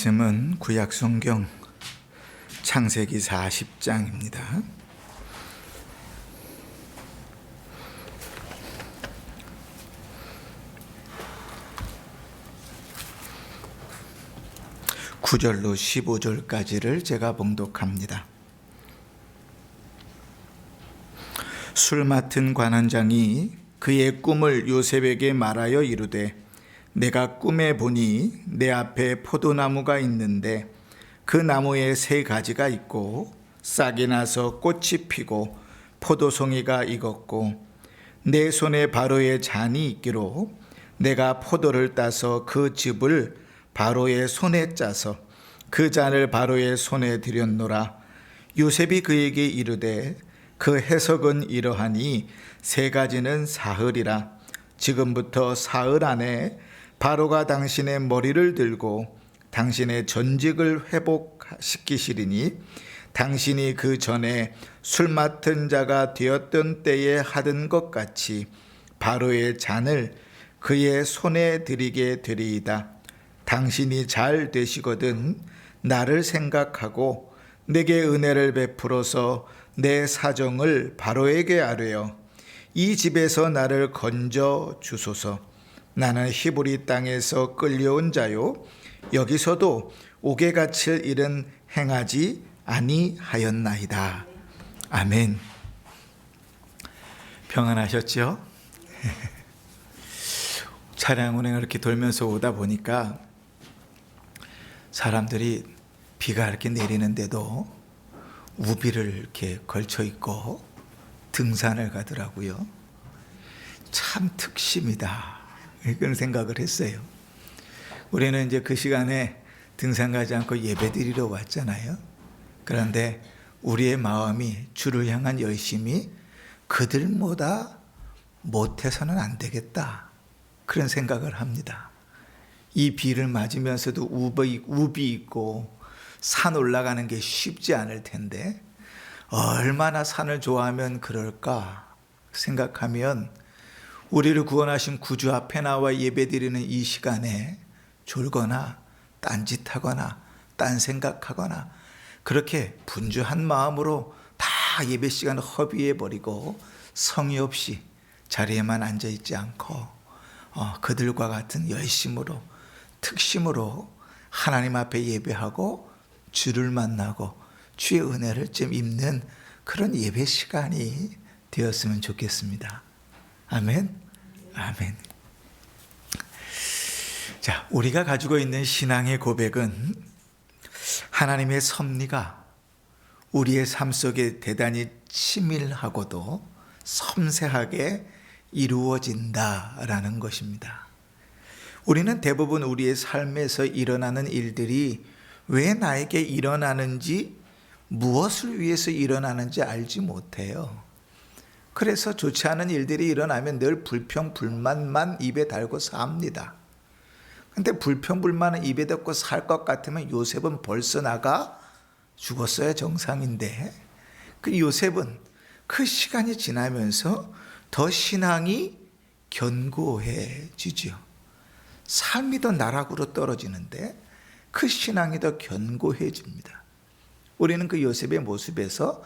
말씀은 구약 성경 창세기 40장입니다. (9절로) (15절까지를) 제가 봉독합니다. 술 맡은 관원장이 그의 꿈을 요셉에게 말하여 이르되, 내가 꿈에 보니 내 앞에 포도나무가 있는데 그 나무에 3가지가 있고 싹이 나서 꽃이 피고 포도송이가 익었고 내 손에 바로의 잔이 있기로 내가 포도를 따서 그 즙을 바로의 손에 짜서 그 잔을 바로의 손에 들였노라. 요셉이 그에게 이르되, 그 해석은 이러하니 3가지는 사흘이라. 지금부터 사흘 안에 바로가 당신의 머리를 들고 당신의 전직을 회복시키시리니 당신이 그 전에 술 맡은 자가 되었던 때에 하던 것 같이 바로의 잔을 그의 손에 드리게 되리이다. 당신이 잘 되시거든 나를 생각하고 내게 은혜를 베풀어서 내 사정을 바로에게 아뢰어 이 집에서 나를 건져 주소서. 나는 히브리 땅에서 끌려온 자요 여기서도 옥에갇힐 일은 행하지 아니하였나이다. 아멘. 평안하셨죠? 차량 운행을 이렇게 돌면서 오다 보니까 사람들이 비가 이렇게 내리는데도 우비를 이렇게 걸쳐 입고 등산을 가더라고요. 참 특심이다, 그런 생각을 했어요. 우리는 이제 그 시간에 등산 가지 않고 예배 드리러 왔잖아요. 그런데 우리의 마음이 주를 향한 열심이 그들보다 못해서는 안 되겠다, 그런 생각을 합니다. 이 비를 맞으면서도 우비 있고 산 올라가는 게 쉽지 않을 텐데 얼마나 산을 좋아하면 그럴까 생각하면 우리를 구원하신 구주 앞에 나와 예배드리는 이 시간에 졸거나 딴짓하거나 딴 생각하거나 그렇게 분주한 마음으로 다 예배 시간을 허비해버리고 성의 없이 자리에만 앉아있지 않고 그들과 같은 열심으로 특심으로 하나님 앞에 예배하고 주를 만나고 주의 은혜를 좀 입는 그런 예배 시간이 되었으면 좋겠습니다. 아멘. 아멘. 자, 우리가 가지고 있는 신앙의 고백은 하나님의 섭리가 우리의 삶 속에 대단히 치밀하고도 섬세하게 이루어진다라는 것입니다. 우리는 대부분 우리의 삶에서 일어나는 일들이 왜 나에게 일어나는지, 무엇을 위해서 일어나는지 알지 못해요. 그래서 좋지 않은 일들이 일어나면 늘 불평, 불만만 입에 달고 삽니다. 근데 불평, 불만은 입에 닫고 살 것 같으면 요셉은 벌써 나가 죽었어야 정상인데, 그 요셉은 그 시간이 지나면서 더 신앙이 견고해지죠. 삶이 더 나락으로 떨어지는데 그 신앙이 더 견고해집니다. 우리는 그 요셉의 모습에서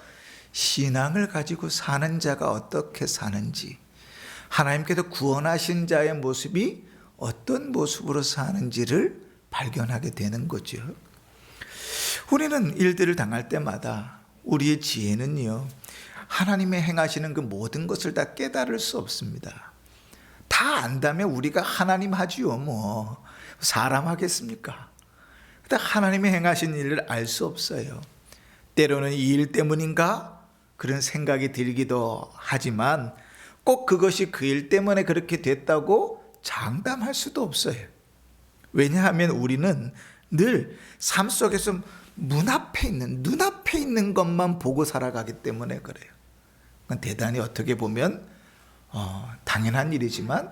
신앙을 가지고 사는 자가 어떻게 사는지, 하나님께서 구원하신 자의 모습이 어떤 모습으로 사는지를 발견하게 되는 거죠. 우리는 일들을 당할 때마다 우리의 지혜는요, 하나님의 행하시는 그 모든 것을 다 깨달을 수 없습니다. 다 안다면 우리가 하나님 하지요, 뭐 사람 하겠습니까? 근데 하나님의 행하신 일을 알 수 없어요. 때로는 이 일 때문인가? 그런 생각이 들기도 하지만 꼭 그것이 그 일 때문에 그렇게 됐다고 장담할 수도 없어요. 왜냐하면 우리는 늘 삶 속에서 눈앞에 있는 것만 보고 살아가기 때문에 그래요. 그건 대단히 어떻게 보면 당연한 일이지만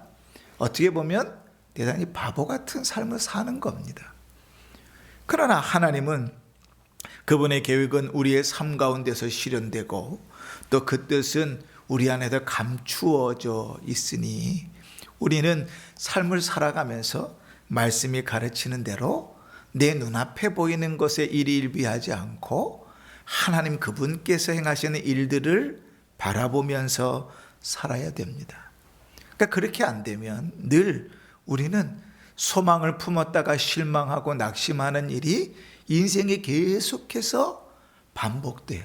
어떻게 보면 대단히 바보 같은 삶을 사는 겁니다. 그러나 하나님은 그분의 계획은 우리의 삶 가운데서 실현되고 또 그 뜻은 우리 안에도 감추어져 있으니 우리는 삶을 살아가면서 말씀이 가르치는 대로 내 눈앞에 보이는 것에 일희일비하지 않고 하나님 그분께서 행하시는 일들을 바라보면서 살아야 됩니다. 그러니까 그렇게 안 되면 늘 우리는 소망을 품었다가 실망하고 낙심하는 일이 인생에 계속해서 반복돼요.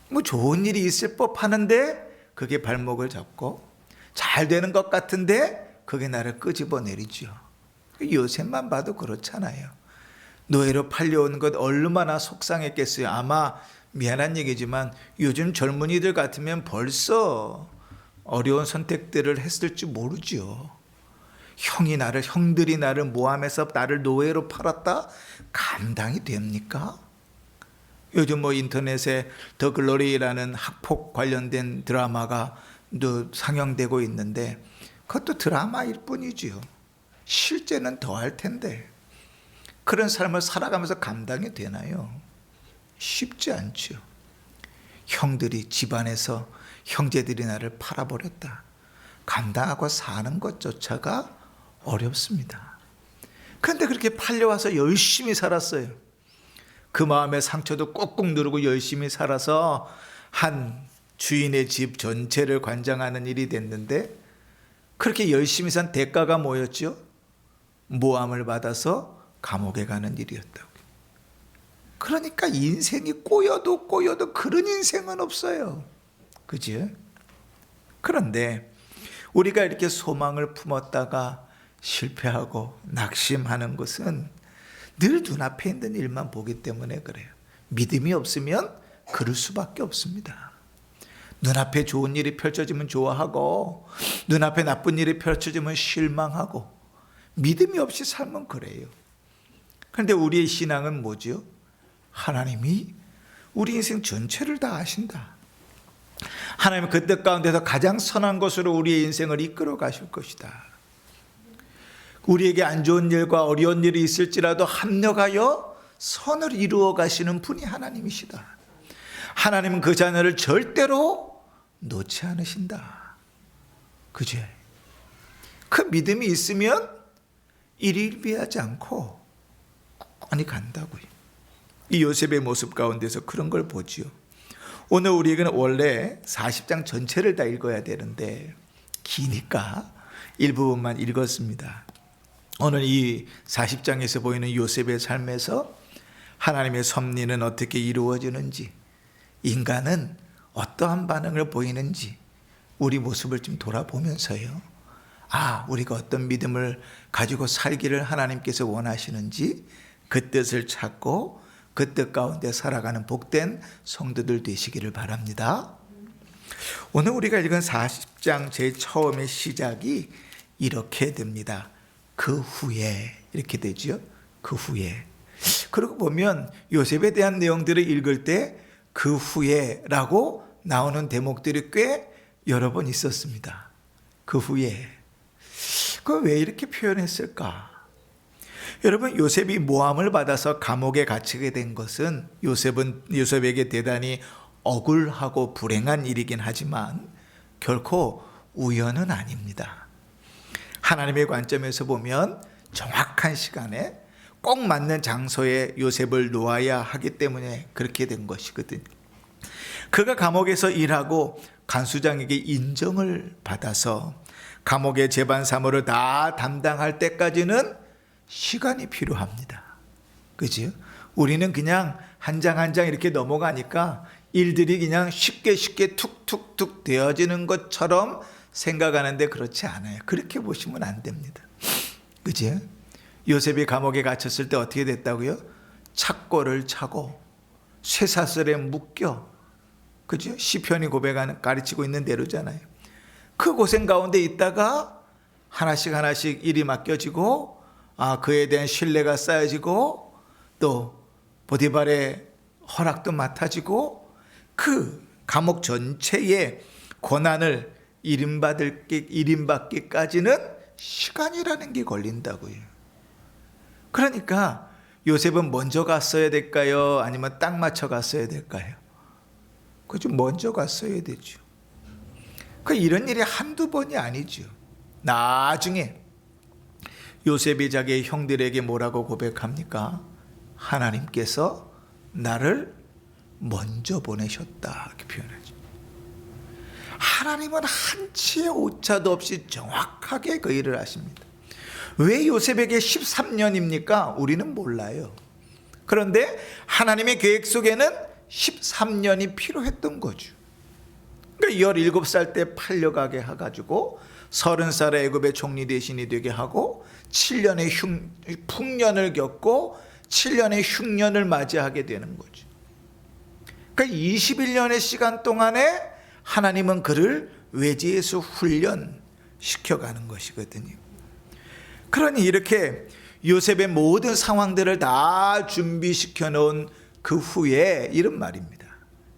뭐 좋은 일이 있을 법하는데 그게 발목을 잡고 잘 되는 것 같은데 그게 나를 끄집어 내리죠. 요셉만 봐도 그렇잖아요. 노예로 팔려온 것 얼마나 속상했겠어요. 아마 미안한 얘기지만 요즘 젊은이들 같으면 벌써 어려운 선택들을 했을지 모르죠. 형들이 나를 모함해서 나를 노예로 팔았다? 감당이 됩니까? 요즘 뭐 인터넷에 더 글로리라는 학폭 관련된 드라마가 또 상영되고 있는데 그것도 드라마일 뿐이지요. 실제는 더 할 텐데 그런 삶을 살아가면서 감당이 되나요? 쉽지 않죠. 형들이 집안에서 형제들이 나를 팔아버렸다. 감당하고 사는 것조차가 어렵습니다. 그런데 그렇게 팔려와서 열심히 살았어요. 그 마음의 상처도 꾹꾹 누르고 열심히 살아서 한 주인의 집 전체를 관장하는 일이 됐는데 그렇게 열심히 산 대가가 뭐였죠? 모함을 받아서 감옥에 가는 일이었다고요. 그러니까 인생이 꼬여도 그런 인생은 없어요. 그죠? 그런데 우리가 이렇게 소망을 품었다가 실패하고 낙심하는 것은 늘 눈앞에 있는 일만 보기 때문에 그래요. 믿음이 없으면 그럴 수밖에 없습니다. 눈앞에 좋은 일이 펼쳐지면 좋아하고 눈앞에 나쁜 일이 펼쳐지면 실망하고 믿음이 없이 살면 그래요. 그런데 우리의 신앙은 뭐죠? 하나님이 우리 인생 전체를 다 아신다. 하나님은 그 뜻 가운데서 가장 선한 것으로 우리의 인생을 이끌어 가실 것이다. 우리에게 안 좋은 일과 어려운 일이 있을지라도 합력하여 선을 이루어 가시는 분이 하나님이시다. 하나님은 그 자녀를 절대로 놓지 않으신다. 그죠? 그 믿음이 있으면 일일비하지 않고 ቁቁ히 간다고요. 이 요셉의 모습 가운데서 그런 걸 보지요. 오늘 우리에게는 원래 40장 전체를 다 읽어야 되는데 기니까 일부분만 읽었습니다. 오늘 이 40장에서 보이는 요셉의 삶에서 하나님의 섭리는 어떻게 이루어지는지, 인간은 어떠한 반응을 보이는지 우리 모습을 좀 돌아보면서요. 우리가 어떤 믿음을 가지고 살기를 하나님께서 원하시는지 그 뜻을 찾고 그 뜻 가운데 살아가는 복된 성도들 되시기를 바랍니다. 오늘 우리가 읽은 40장 제일 처음의 시작이 이렇게 됩니다. 그 후에 이렇게 되죠. 그 후에. 그러고 보면 요셉에 대한 내용들을 읽을 때 그 후에라고 나오는 대목들이 꽤 여러 번 있었습니다. 그 후에. 그럼 왜 이렇게 표현했을까? 여러분, 요셉이 모함을 받아서 감옥에 갇히게 된 것은 요셉에게 대단히 억울하고 불행한 일이긴 하지만 결코 우연은 아닙니다. 하나님의 관점에서 보면 정확한 시간에 꼭 맞는 장소에 요셉을 놓아야 하기 때문에 그렇게 된 것이거든요. 그가 감옥에서 일하고 간수장에게 인정을 받아서 감옥의 재반 사무를 다 담당할 때까지는 시간이 필요합니다. 그죠? 우리는 그냥 한 장 한 장 이렇게 넘어가니까 일들이 그냥 쉽게 툭툭툭 되어지는 것처럼 생각하는데 그렇지 않아요. 그렇게 보시면 안 됩니다. 그죠? 요셉이 감옥에 갇혔을 때 어떻게 됐다고요? 착고를 차고 쇠사슬에 묶여. 그죠? 시편이 가르치고 있는 대로잖아요. 그 고생 가운데 있다가 하나씩 일이 맡겨지고 그에 대한 신뢰가 쌓여지고 또 보디발의 허락도 맡아지고 그 감옥 전체의 권한을 일임받기까지는 시간이라는 게 걸린다고요. 그러니까 요셉은 먼저 갔어야 될까요? 아니면 딱 맞춰 갔어야 될까요? 그죠? 먼저 갔어야 되죠. 이런 일이 한두 번이 아니죠. 나중에 요셉이 자기의 형들에게 뭐라고 고백합니까? 하나님께서 나를 먼저 보내셨다, 이렇게 표현하죠. 하나님은 한치의 오차도 없이 정확하게 그 일을 하십니다. 왜 요셉에게 13년입니까? 우리는 몰라요. 그런데 하나님의 계획 속에는 13년이 필요했던 거죠. 그러니까 17살 때 팔려가게 해가지고 30살에 애굽의 총리 대신이 되게 하고 7년의 풍년을 겪고 7년의 흉년을 맞이하게 되는 거죠. 그러니까 21년의 시간 동안에 하나님은 그를 외지에서 훈련시켜가는 것이거든요. 그러니 이렇게 요셉의 모든 상황들을 다 준비시켜 놓은 그 후에 이런 말입니다.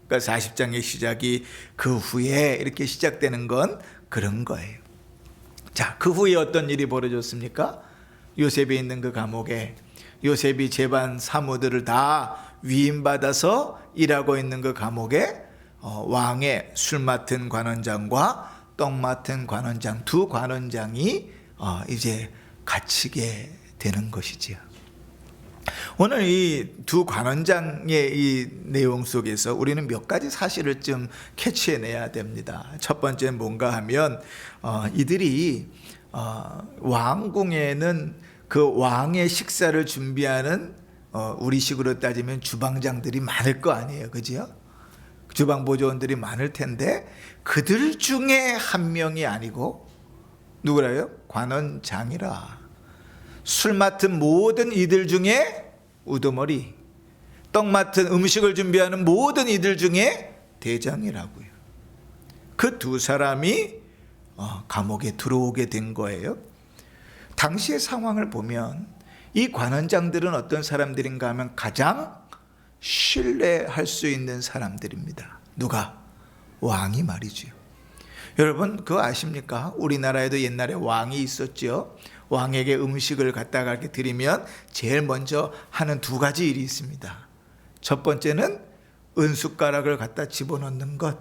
그러니까 40장의 시작이 그 후에 이렇게 시작되는 건 그런 거예요. 자, 그 후에 어떤 일이 벌어졌습니까? 요셉이 있는 그 감옥에 요셉이 제반 사무들을 다 위임받아서 일하고 있는 그 감옥에 왕의 술 맡은 관원장과 떡 맡은 관원장 두 관원장이 이제 갇히게 되는 것이지요. 오늘 이 두 관원장의 이 내용 속에서 우리는 몇 가지 사실을 좀 캐치해내야 됩니다. 첫 번째는 뭔가 하면 이들이 왕궁에는 그 왕의 식사를 준비하는 우리식으로 따지면 주방장들이 많을 거 아니에요, 그죠? 주방 보조원들이 많을 텐데 그들 중에 한 명이 아니고 누구라요? 관원장이라. 술 맡은 모든 이들 중에 우두머리, 떡 맡은 음식을 준비하는 모든 이들 중에 대장이라고요. 그 두 사람이 감옥에 들어오게 된 거예요. 당시의 상황을 보면 이 관원장들은 어떤 사람들인가 하면 가장 신뢰할 수 있는 사람들입니다. 누가? 왕이 말이죠. 여러분 그거 아십니까? 우리나라에도 옛날에 왕이 있었죠. 왕에게 음식을 갖다가 이렇게 드리면 제일 먼저 하는 두 가지 일이 있습니다. 첫 번째는 은숟가락을 갖다 집어넣는 것.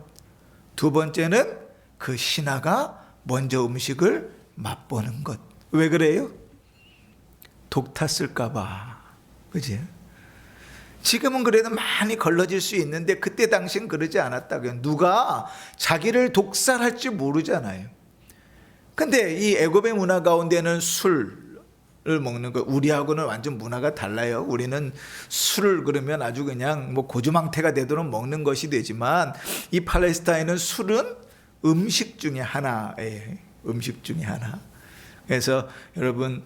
두 번째는 그 신하가 먼저 음식을 맛보는 것. 왜 그래요? 독 탔을까 봐. 그지? 지금은 그래도 많이 걸러질 수 있는데 그때 당시엔 그러지 않았다고요. 누가 자기를 독살할지 모르잖아요. 근데 이 애굽의 문화 가운데는 술을 먹는 거, 우리하고는 완전 문화가 달라요. 우리는 술을 그러면 아주 그냥 뭐 고주망태가 되도록 먹는 것이 되지만 이 팔레스타인은 술은 음식 중에 하나예요. 음식 중에 하나. 그래서 여러분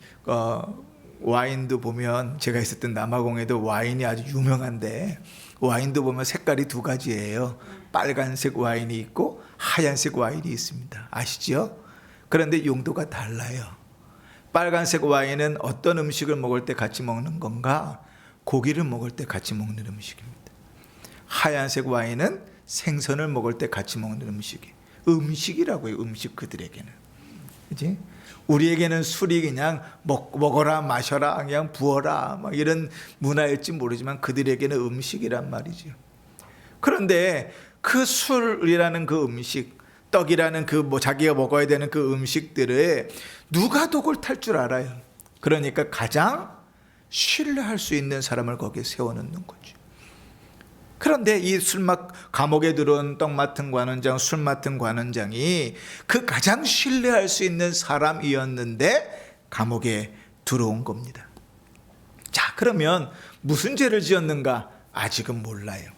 와인도 보면 제가 있었던 남아공에도 와인이 아주 유명한데 와인도 보면 색깔이 두 가지예요. 빨간색 와인이 있고 하얀색 와인이 있습니다. 아시죠? 그런데 용도가 달라요. 빨간색 와인은 어떤 음식을 먹을 때 같이 먹는 건가? 고기를 먹을 때 같이 먹는 음식입니다. 하얀색 와인은 생선을 먹을 때 같이 먹는 음식이에요. 음식이라고요. 음식 그들에게는. 그치? 우리에게는 술이 그냥 먹어라 마셔라 그냥 부어라 막 이런 문화일지 모르지만 그들에게는 음식이란 말이죠. 그런데 그 술이라는 그 음식, 떡이라는 그 자기가 먹어야 되는 그 음식들을 누가 독을 탈 줄 알아요. 그러니까 가장 신뢰할 수 있는 사람을 거기에 세워놓는 거죠. 그런데 이 감옥에 들어온 떡 맡은 관원장, 술 맡은 관원장이 그 가장 신뢰할 수 있는 사람이었는데 감옥에 들어온 겁니다. 자, 그러면 무슨 죄를 지었는가? 아직은 몰라요.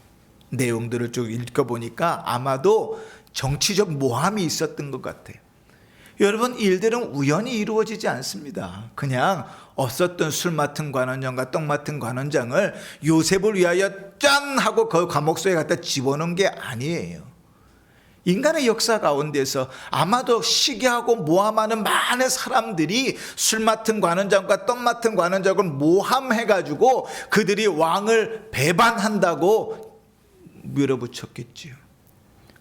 내용들을 쭉 읽어보니까 아마도 정치적 모함이 있었던 것 같아요. 여러분, 일들은 우연히 이루어지지 않습니다. 그냥 없었던 술 맡은 관원장과 떡 맡은 관원장을 요셉을 위하여 짠 하고 그 감옥소에 갖다 집어넣은 게 아니에요. 인간의 역사 가운데서 아마도 시기하고 모함하는 많은 사람들이 술 맡은 관원장과 떡 맡은 관원장을 모함해가지고 그들이 왕을 배반한다고 밀어붙였겠지요.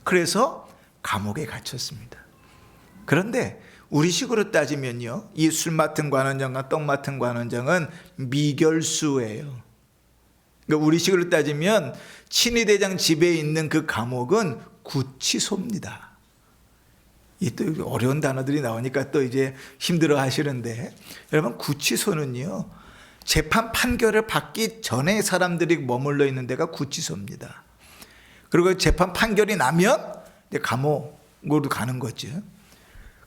그래서 감옥에 갇혔습니다. 그런데 우리식으로 따지면요, 이 술 맡은 관원장과 떡 맡은 관원장은 미결수예요. 그러니까 우리식으로 따지면 친위대장 집에 있는 그 감옥은 구치소입니다. 이 또 어려운 단어들이 나오니까 또 이제 힘들어 하시는데, 여러분, 구치소는요, 재판 판결을 받기 전에 사람들이 머물러 있는 데가 구치소입니다. 그리고 재판 판결이 나면 이제 감옥으로 가는 거죠.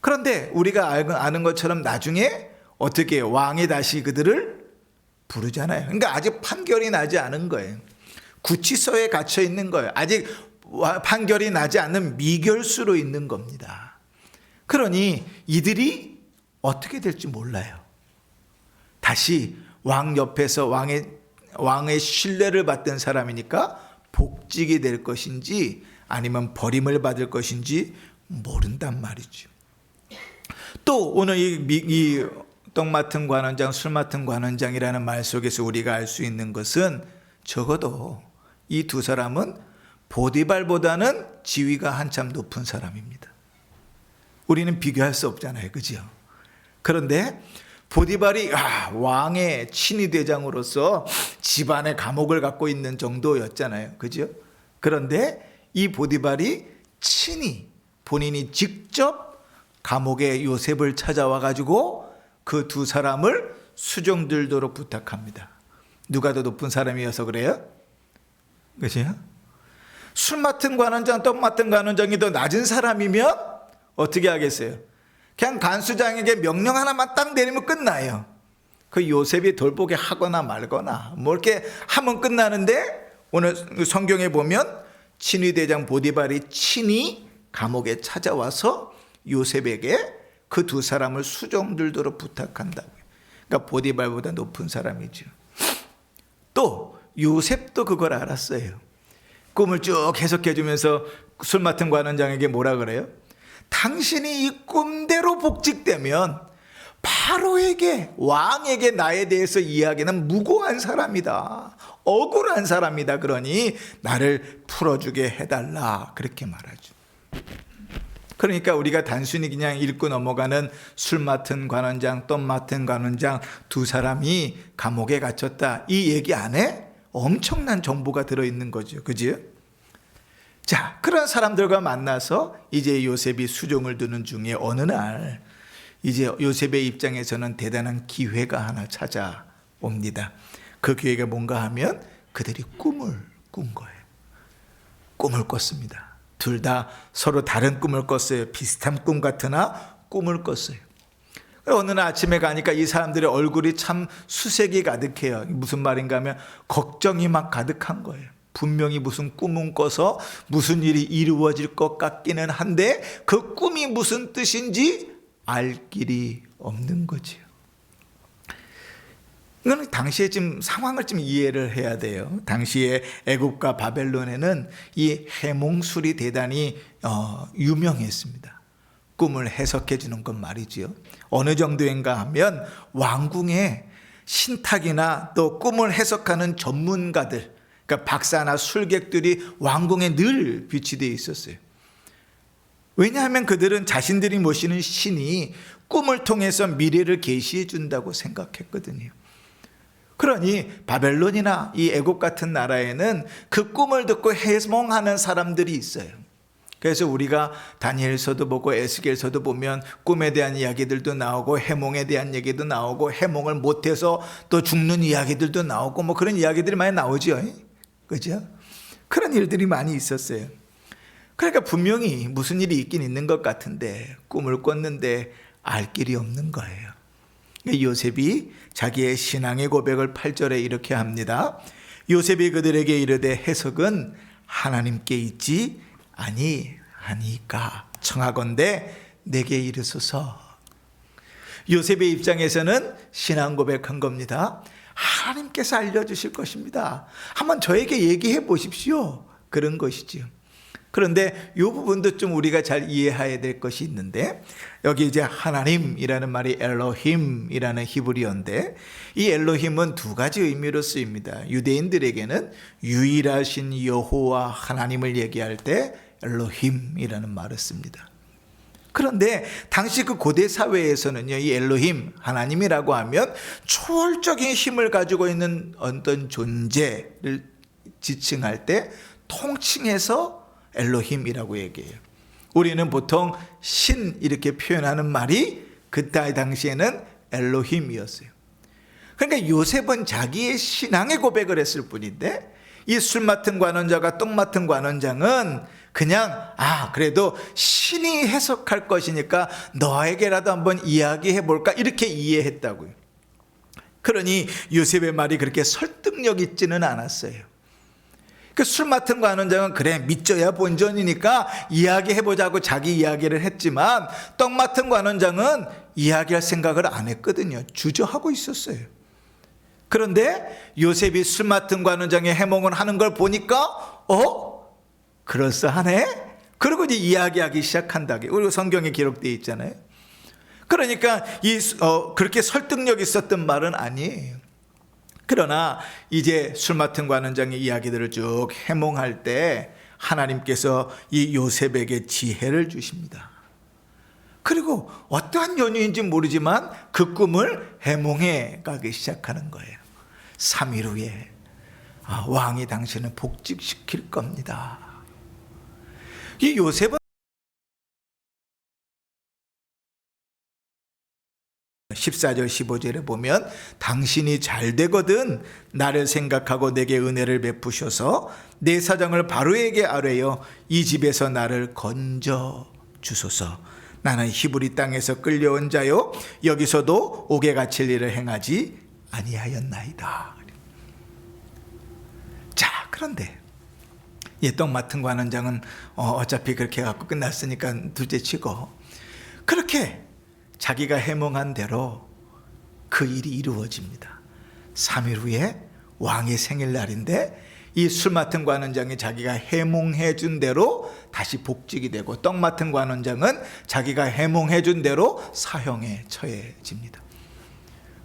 그런데 우리가 아는 것처럼 나중에 어떻게 왕이 다시 그들을 부르잖아요. 그러니까 아직 판결이 나지 않은 거예요. 구치소에 갇혀 있는 거예요. 아직 판결이 나지 않는 미결수로 있는 겁니다. 그러니 이들이 어떻게 될지 몰라요. 다시 왕 옆에서 왕의 신뢰를 받던 사람이니까 복직이 될 것인지 아니면 버림을 받을 것인지 모른단 말이죠. 또 오늘 이 떡 맡은 관원장, 술 맡은 관원장이라는 말 속에서 우리가 알 수 있는 것은 적어도 이 두 사람은 보디발보다는 지위가 한참 높은 사람입니다. 우리는 비교할 수 없잖아요, 그죠? 그런데 보디발이 왕의 친위 대장으로서 집안의 감옥을 갖고 있는 정도였잖아요, 그죠? 그런데 이 보디발이 친히 본인이 직접 감옥에 요셉을 찾아와 가지고 그 두 사람을 수종 들도록 부탁합니다. 누가 더 높은 사람이어서 그래요? 그죠? 술 맡은 관원장, 떡 맡은 관원장이 더 낮은 사람이면 어떻게 하겠어요? 그냥 간수장에게 명령 하나만 딱 내리면 끝나요. 그 요셉이 돌보게 하거나 말거나 뭐 이렇게 하면 끝나는데, 오늘 성경에 보면 친위대장 보디발이 친히 감옥에 찾아와서 요셉에게 그 두 사람을 수종 들도록 부탁한다고요. 그러니까 보디발보다 높은 사람이죠. 또 요셉도 그걸 알았어요. 꿈을 쭉 해석해 주면서 술 맡은 관원장에게 뭐라 그래요? 당신이 이 꿈대로 복직되면 바로에게, 왕에게 나에 대해서 이야기는 무고한 사람이다, 억울한 사람이다. 그러니 나를 풀어주게 해달라, 그렇게 말하죠. 그러니까 우리가 단순히 그냥 읽고 넘어가는 술 맡은 관원장, 떡 맡은 관원장 두 사람이 감옥에 갇혔다, 이 얘기 안에 엄청난 정보가 들어있는 거죠, 그죠? 자, 그런 사람들과 만나서 이제 요셉이 수종을 두는 중에 어느 날 이제 요셉의 입장에서는 대단한 기회가 하나 찾아옵니다. 그 기회가 뭔가 하면 그들이 꿈을 꾼 거예요. 꿈을 꿨습니다. 둘 다 서로 다른 꿈을 꿨어요. 비슷한 꿈 같으나 꿈을 꿨어요. 어느 날 아침에 가니까 이 사람들의 얼굴이 참 수색이 가득해요. 무슨 말인가 하면 걱정이 막 가득한 거예요. 분명히 무슨 꿈은 꿔서 무슨 일이 이루어질 것 같기는 한데 그 꿈이 무슨 뜻인지 알 길이 없는 거지요. 이거는 당시에 지금 상황을 좀 이해를 해야 돼요. 당시에 애굽과 바벨론에는 이 해몽술이 대단히 유명했습니다. 꿈을 해석해 주는 건 말이지요. 어느 정도인가 하면 왕궁에 신탁이나 또 꿈을 해석하는 전문가들, 그러니까 박사나 술객들이 왕궁에 늘 비치되어 있었어요. 왜냐하면 그들은 자신들이 모시는 신이 꿈을 통해서 미래를 계시해 준다고 생각했거든요. 그러니 바벨론이나 이 애굽 같은 나라에는 그 꿈을 듣고 해몽하는 사람들이 있어요. 그래서 우리가 다니엘서도 보고 에스겔서도 보면 꿈에 대한 이야기들도 나오고 해몽에 대한 얘기도 나오고 해몽을 못해서 또 죽는 이야기들도 나오고 뭐 그런 이야기들이 많이 나오죠. 그죠? 그런 일들이 많이 있었어요. 그러니까 분명히 무슨 일이 있긴 있는 것 같은데 꿈을 꿨는데 알 길이 없는 거예요. 요셉이 자기의 신앙의 고백을 8절에 이렇게 합니다. 요셉이 그들에게 이르되 해석은 하나님께 있지 아니하니까 청하건대 내게 이르소서. 요셉의 입장에서는 신앙 고백한 겁니다. 하나님께서 알려주실 것입니다. 한번 저에게 얘기해 보십시오. 그런 것이지요. 그런데 이 부분도 좀 우리가 잘 이해해야 될 것이 있는데, 여기 이제 하나님이라는 말이 엘로힘이라는 히브리어인데, 이 엘로힘은 두 가지 의미로 쓰입니다. 유대인들에게는 유일하신 여호와 하나님을 얘기할 때 엘로힘이라는 말을 씁니다. 그런데 당시 그 고대 사회에서는요, 이 엘로힘, 하나님이라고 하면 초월적인 힘을 가지고 있는 어떤 존재를 지칭할 때 통칭해서 엘로힘이라고 얘기해요. 우리는 보통 신 이렇게 표현하는 말이 그때 당시에는 엘로힘이었어요. 그러니까 요셉은 자기의 신앙의 고백을 했을 뿐인데 이 술 맡은 관원자가 떡 맡은 관원장은 그냥 그래도 신이 해석할 것이니까 너에게라도 한번 이야기해 볼까 이렇게 이해했다고요. 그러니 요셉의 말이 그렇게 설득력 있지는 않았어요. 그 술 맡은 관원장은 그래 믿져야 본전이니까 이야기해보자고 자기 이야기를 했지만 떡 맡은 관원장은 이야기할 생각을 안 했거든요. 주저하고 있었어요. 그런데 요셉이 술 맡은 관원장의 해몽을 하는 걸 보니까 그럴싸하네? 그리고 이제 이야기하기 시작한다. 우리 성경에 기록되어 있잖아요. 그러니까 그렇게 설득력 있었던 말은 아니에요. 그러나 이제 술 맡은 관원장의 이야기들을 쭉 해몽할 때 하나님께서 이 요셉에게 지혜를 주십니다. 그리고 어떠한 연유인지 모르지만 그 꿈을 해몽해 가기 시작하는 거예요. 3일 후에 왕이 당신을 복직시킬 겁니다. 이 요셉은 14절 15절에 보면 당신이 잘 되거든 나를 생각하고 내게 은혜를 베푸셔서 내 사정을 바로에게 아뢰어 이 집에서 나를 건져 주소서. 나는 히브리 땅에서 끌려온 자요 여기서도 옥에 갇힐 일을 행하지 아니하였나이다. 자, 그런데 떡 맡은 관원장은 어차피 그렇게 해갖고 끝났으니까 둘째 치고 그렇게 자기가 해몽한 대로 그 일이 이루어집니다. 3일 후에 왕의 생일날인데 이 술 맡은 관원장이 자기가 해몽해 준 대로 다시 복직이 되고 떡 맡은 관원장은 자기가 해몽해 준 대로 사형에 처해집니다.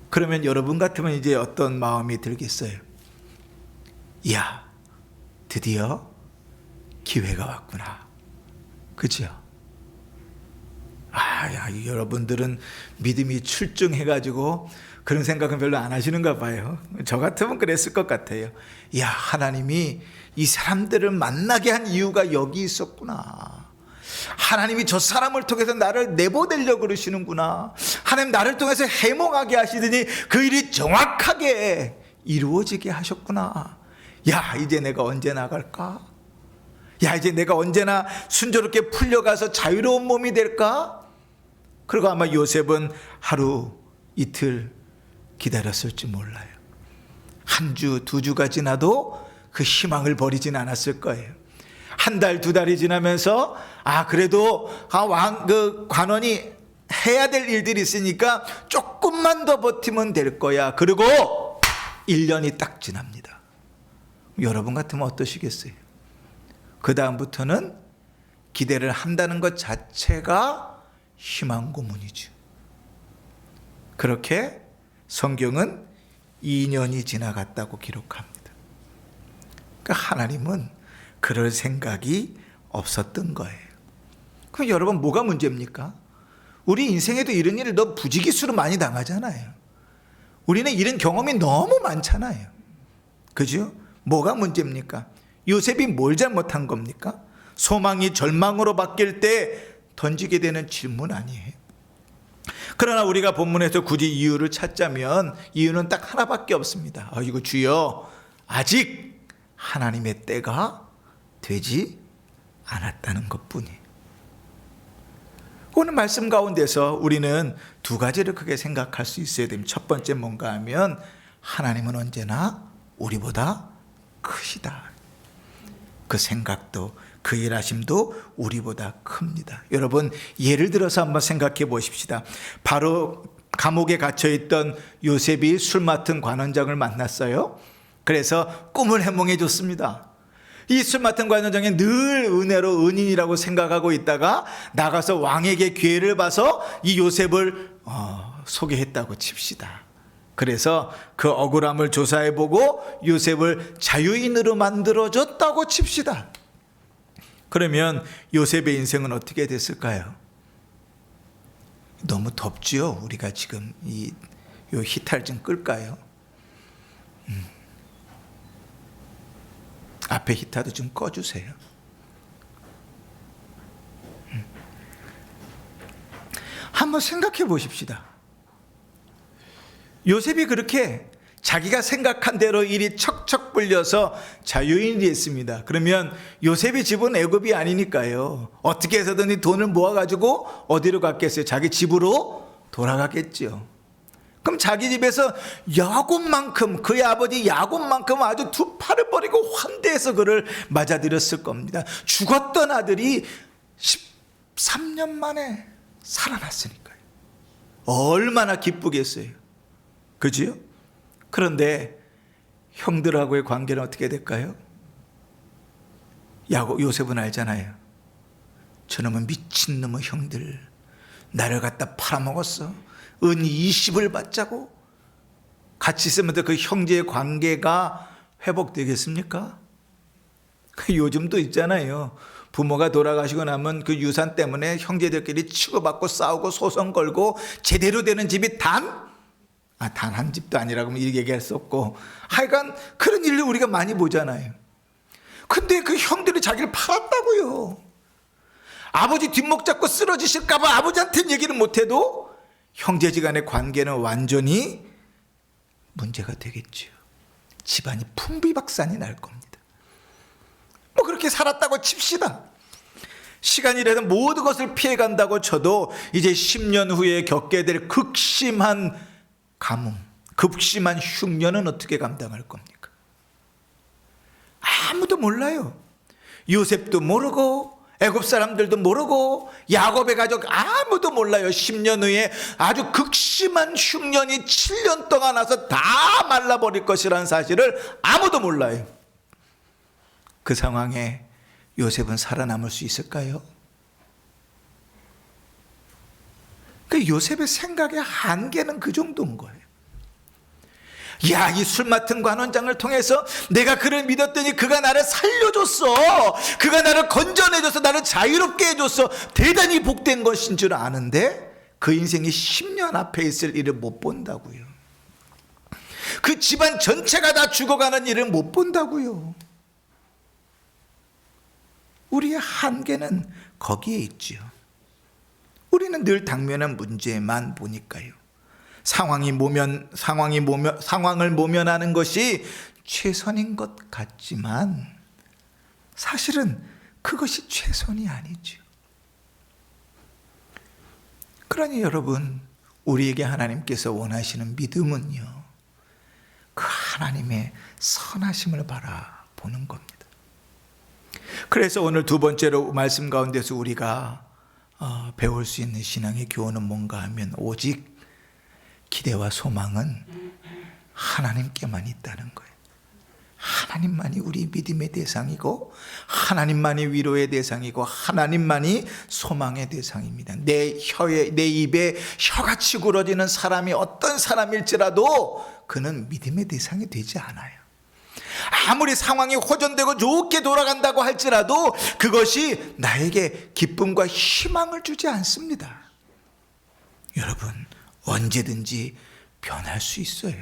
그러면 여러분 같으면 이제 어떤 마음이 들겠어요? 이야, 드디어 기회가 왔구나. 그죠? 여러분들은 믿음이 출중해가지고 그런 생각은 별로 안 하시는가 봐요. 저 같으면 그랬을 것 같아요. 야, 하나님이 이 사람들을 만나게 한 이유가 여기 있었구나. 하나님이 저 사람을 통해서 나를 내보내려고 그러시는구나. 하나님 나를 통해서 해몽하게 하시더니 그 일이 정확하게 이루어지게 하셨구나. 야, 이제 내가 언제 나갈까? 야, 이제 내가 언제나 순조롭게 풀려가서 자유로운 몸이 될까? 그리고 아마 요셉은 하루 이틀 기다렸을지 몰라요. 한 주, 두 주가 지나도 그 희망을 버리진 않았을 거예요. 한 달, 두 달이 지나면서 그래도 그 관원이 해야 될 일들이 있으니까 조금만 더 버티면 될 거야. 그리고 1년이 딱 지납니다. 여러분 같으면 어떠시겠어요? 그 다음부터는 기대를 한다는 것 자체가 희망 고문이죠. 그렇게 성경은 2년이 지나갔다고 기록합니다. 그러니까 하나님은 그럴 생각이 없었던 거예요. 그럼 여러분 뭐가 문제입니까? 우리 인생에도 이런 일을 너무 부지기수로 많이 당하잖아요. 우리는 이런 경험이 너무 많잖아요. 그죠? 뭐가 문제입니까? 요셉이 뭘 잘못한 겁니까? 소망이 절망으로 바뀔 때 던지게 되는 질문 아니에요. 그러나 우리가 본문에서 굳이 이유를 찾자면 이유는 딱 하나밖에 없습니다. 이거 주여, 아직 하나님의 때가 되지 않았다는 것뿐이에요. 오늘 말씀 가운데서 우리는 두 가지를 크게 생각할 수 있어야 됩니다. 첫 번째 뭔가 하면 하나님은 언제나 우리보다 크시다. 그 생각도 그 일하심도 우리보다 큽니다. 여러분 예를 들어서 한번 생각해 보십시다. 바로 감옥에 갇혀있던 요셉이 술 맡은 관원장을 만났어요. 그래서 꿈을 해몽해 줬습니다. 이 술 맡은 관원장이 늘 은혜로 은인이라고 생각하고 있다가 나가서 왕에게 기회를 봐서 이 요셉을 소개했다고 칩시다. 그래서 그 억울함을 조사해보고 요셉을 자유인으로 만들어줬다고 칩시다. 그러면 요셉의 인생은 어떻게 됐을까요? 너무 덥지요? 우리가 지금 요 히타를 좀 끌까요? 앞에 히타도 좀 꺼주세요. 한번 생각해 보십시다. 요셉이 그렇게 자기가 생각한 대로 일이 척척 불려서 자유인이 됐습니다. 그러면 요셉의 집은 애굽이 아니니까요, 어떻게 해서든 이 돈을 모아가지고 어디로 갔겠어요? 자기 집으로 돌아갔겠죠. 그럼 자기 집에서 야곱만큼, 그의 아버지 야곱만큼 아주 두 팔을 버리고 환대해서 그를 맞아들였을 겁니다. 죽었던 아들이 13년 만에 살아났으니까요. 얼마나 기쁘겠어요. 그지요? 그런데 형들하고의 관계는 어떻게 될까요? 요셉은 알잖아요. 저놈은 미친놈의 형들, 나를 갖다 팔아먹었어. 은 20을 받자고. 같이 있으면 그 형제의 관계가 회복되겠습니까? 요즘도 있잖아요. 부모가 돌아가시고 나면 그 유산 때문에 형제들끼리 치고받고 싸우고 소송 걸고 제대로 되는 집이 단 한 집도 아니라고 이렇게 얘기할 수 없고, 하여간 그런 일을 우리가 많이 보잖아요. 근데 그 형들이 자기를 팔았다고요. 아버지 뒷목 잡고 쓰러지실까봐 아버지한테는 얘기를 못해도 형제지간의 관계는 완전히 문제가 되겠죠. 집안이 풍비박산이 날 겁니다. 뭐 그렇게 살았다고 칩시다. 시간이 이래서 모든 것을 피해간다고 쳐도 이제 10년 후에 겪게 될 극심한 가뭄, 극심한 흉년은 어떻게 감당할 겁니까? 아무도 몰라요. 요셉도 모르고 애굽 사람들도 모르고 야곱의 가족 아무도 몰라요. 10년 후에 아주 극심한 흉년이 7년 동안 와서 다 말라버릴 것이라는 사실을 아무도 몰라요. 그 상황에 요셉은 살아남을 수 있을까요? 그 요셉의 생각의 한계는 그 정도인 거예요. 야, 이 술 맡은 관원장을 통해서 내가 그를 믿었더니 그가 나를 살려줬어. 그가 나를 건져내줘서 나를 자유롭게 해줬어. 대단히 복된 것인 줄 아는데 그 인생이 10년 앞에 있을 일을 못 본다고요. 그 집안 전체가 다 죽어가는 일을 못 본다고요. 우리의 한계는 거기에 있지요. 우리는 늘 당면한 문제만 보니까요. 상황을 모면하는 것이 최선인 것 같지만 사실은 그것이 최선이 아니죠. 그러니 여러분, 우리에게 하나님께서 원하시는 믿음은요, 그 하나님의 선하심을 바라보는 겁니다. 그래서 오늘 두 번째로 말씀 가운데서 우리가 배울 수 있는 신앙의 교훈은 뭔가 하면, 오직 기대와 소망은 하나님께만 있다는 거예요. 하나님만이 우리 믿음의 대상이고, 하나님만이 위로의 대상이고, 하나님만이 소망의 대상입니다. 내 입에 혀같이 굴어지는 사람이 어떤 사람일지라도 그는 믿음의 대상이 되지 않아요. 아무리 상황이 호전되고 좋게 돌아간다고 할지라도 그것이 나에게 기쁨과 희망을 주지 않습니다. 여러분, 언제든지 변할 수 있어요.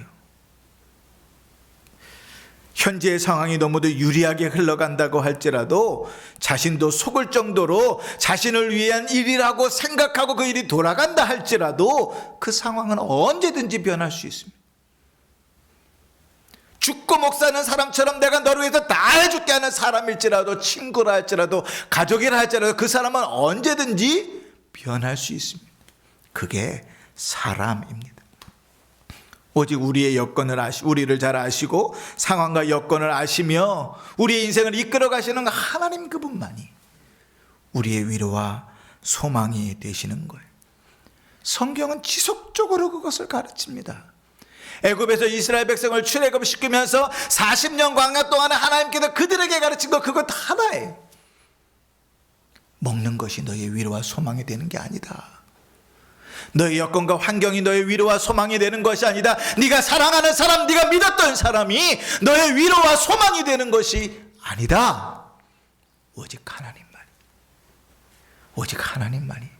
현재의 상황이 너무도 유리하게 흘러간다고 할지라도 자신도 속을 정도로 자신을 위한 일이라고 생각하고 그 일이 돌아간다 할지라도 그 상황은 언제든지 변할 수 있습니다. 죽고 목 사는 사람처럼 내가 너를 위해서 다 해줄게 하는 사람일지라도, 친구라 할지라도, 가족이라 할지라도 그 사람은 언제든지 변할 수 있습니다. 그게 사람입니다. 오직 우리의 여건을 우리를 잘 아시고 상황과 여건을 아시며 우리의 인생을 이끌어 가시는 하나님 그분만이 우리의 위로와 소망이 되시는 거예요. 성경은 지속적으로 그것을 가르칩니다. 애굽에서 이스라엘 백성을 출애굽시키면서 40년 광야 동안에 하나님께서 그들에게 가르친 것, 그것 하나예요. 먹는 것이 너의 위로와 소망이 되는 게 아니다. 너의 여건과 환경이 너의 위로와 소망이 되는 것이 아니다. 네가 사랑하는 사람, 네가 믿었던 사람이 너의 위로와 소망이 되는 것이 아니다. 오직 하나님만이. 오직 하나님만이.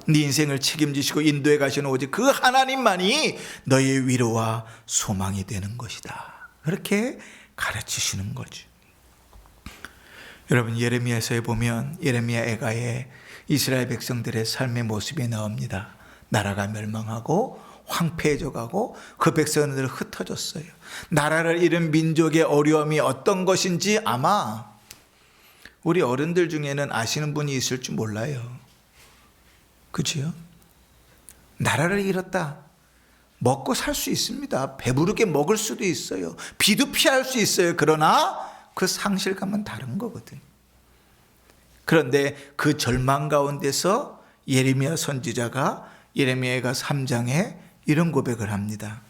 네 인생을 책임지시고 인도해 가시는 오직 그 하나님만이 너의 위로와 소망이 되는 것이다. 그렇게 가르치시는 거죠. 여러분, 예레미야서에 보면 예레미야 애가에 이스라엘 백성들의 삶의 모습이 나옵니다. 나라가 멸망하고 황폐해져 가고 그 백성들 흩어졌어요. 나라를 잃은 민족의 어려움이 어떤 것인지 아마 우리 어른들 중에는 아시는 분이 있을 줄 몰라요. 그치요? 나라를 잃었다. 먹고 살 수 있습니다. 배부르게 먹을 수도 있어요. 비도 피할 수 있어요. 그러나 그 상실감은 다른 거거든요. 그런데 그 절망 가운데서 예레미야 선지자가 예레미야가 3장에 이런 고백을 합니다.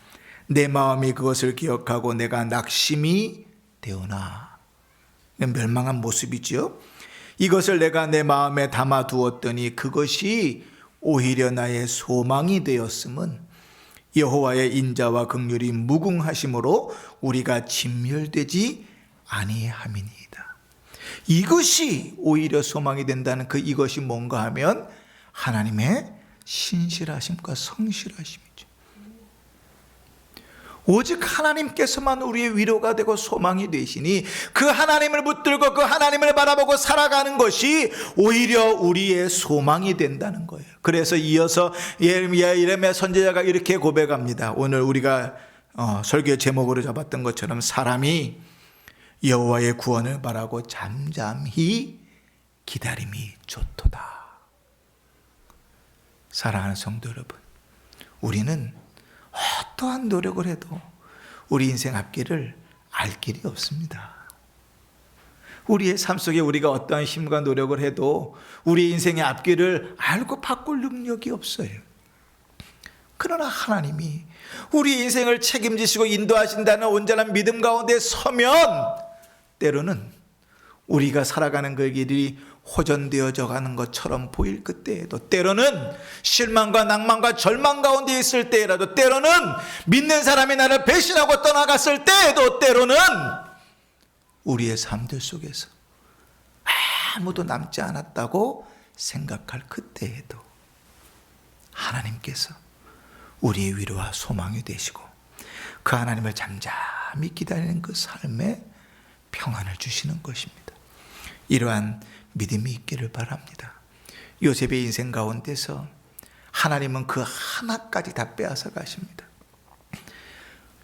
내 마음이 그것을 기억하고 내가 낙심이 되오나. 멸망한 모습이죠. 이것을 내가 내 마음에 담아 두었더니 그것이 오히려 나의 소망이 되었음은 여호와의 인자와 긍휼이 무궁하심으로 우리가 진멸되지 아니함이니이다. 이것이 오히려 소망이 된다는 그 이것이 뭔가 하면 하나님의 신실하심과 성실하심이죠. 오직 하나님께서만 우리의 위로가 되고 소망이 되시니 그 하나님을 붙들고 그 하나님을 바라보고 살아가는 것이 오히려 우리의 소망이 된다는 거예요. 그래서 이어서 예레미야 선지자가 이렇게 고백합니다. 오늘 우리가 설교 제목으로 잡았던 것처럼 사람이 여호와의 구원을 바라고 잠잠히 기다림이 좋도다. 사랑하는 성도 여러분, 우리는 어떠한 노력을 해도 우리 인생 앞길을 알 길이 없습니다. 우리의 삶 속에 우리가 어떠한 힘과 노력을 해도 우리 인생의 앞길을 알고 바꿀 능력이 없어요. 그러나 하나님이 우리 인생을 책임지시고 인도하신다는 온전한 믿음 가운데 서면 때로는 우리가 살아가는 그 길이 호전되어져 가는 것처럼 보일 그때에도, 때로는 실망과 낭만과 절망 가운데 있을 때라도, 때로는 믿는 사람이 나를 배신하고 떠나갔을 때에도, 때로는 우리의 삶들 속에서 아무도 남지 않았다고 생각할 그때에도 하나님께서 우리의 위로와 소망이 되시고 그 하나님을 잠잠히 기다리는 그 삶에 평안을 주시는 것입니다. 이러한 믿음이 있기를 바랍니다. 요셉의 인생 가운데서 하나님은 그 하나까지 다 빼앗아 가십니다.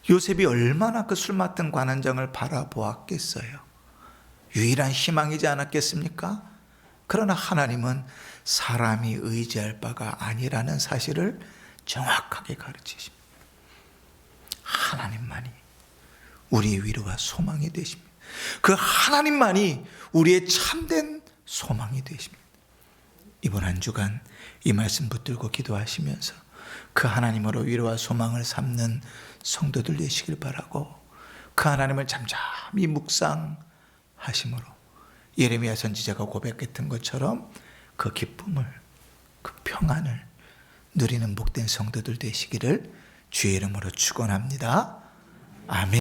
요셉이 얼마나 그 술 맡은 관원장을 바라보았겠어요. 유일한 희망이지 않았겠습니까? 그러나 하나님은 사람이 의지할 바가 아니라는 사실을 정확하게 가르치십니다. 하나님만이 우리의 위로와 소망이 되십니다. 그 하나님만이 우리의 참된 소망이 되십니다. 이번 한 주간 이 말씀 붙들고 기도하시면서 그 하나님으로 위로와 소망을 삼는 성도들 되시길 바라고, 그 하나님을 잠잠히 묵상하심으로 예레미야 선지자가 고백했던 것처럼 그 기쁨을, 그 평안을 누리는 복된 성도들 되시기를 주의 이름으로 축원합니다. 아멘.